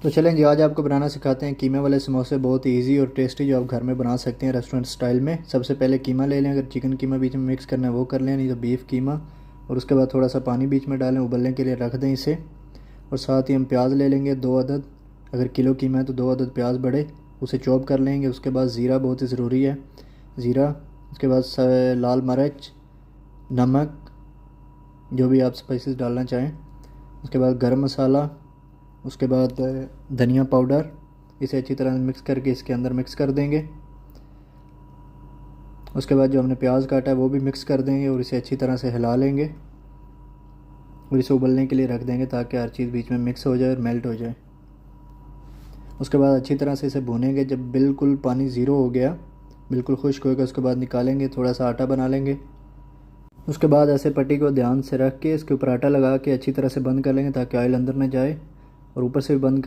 तो चलें जी, आज आपको बनाना सिखाते हैं कीमे वाले समोसे। बहुत ही ईजी और टेस्टी जो आप घर में बना सकते हैं रेस्टोरेंट स्टाइल में। सबसे पहले कीमा ले लें, अगर चिकन कीमा बीच में मिक्स करना है वो कर लें, नहीं तो बीफ कीमा। और उसके बाद थोड़ा सा पानी बीच में डालें, उबलने के लिए रख दें इसे। और साथ ही हम प्याज ले लेंगे 2 अदद, अगर किलो कीमा है तो 2 अदद प्याज बड़े, उसे चॉप कर लेंगे। उसके बाद ज़ीरा बहुत ही ज़रूरी है, ज़ीरा। उसके बाद लाल मिर्च, नमक, जो भी आप स्पाइसेस डालना चाहें। उसके बाद गरम मसाला, उसके बाद धनिया पाउडर। इसे अच्छी तरह मिक्स करके इसके अंदर मिक्स कर देंगे। उसके बाद जो हमने प्याज काटा है वो भी मिक्स कर देंगे और इसे अच्छी तरह से हिला लेंगे और इसे उबलने के लिए रख देंगे ताकि हर चीज़ बीच में मिक्स हो जाए और मेल्ट हो जाए। उसके बाद अच्छी तरह से इसे भूनेंगे। जब बिल्कुल पानी ज़ीरो हो गया, बिल्कुल खुश्क होगा, उसके बाद निकालेंगे, थोड़ा सा आटा बना लेंगे। उसके बाद ऐसे पट्टी को ध्यान से रख के इसके ऊपर आटा लगा के अच्छी तरह से बंद कर लेंगे ताकि ऑयल अंदर न जाए, और ऊपर से भी बंद कर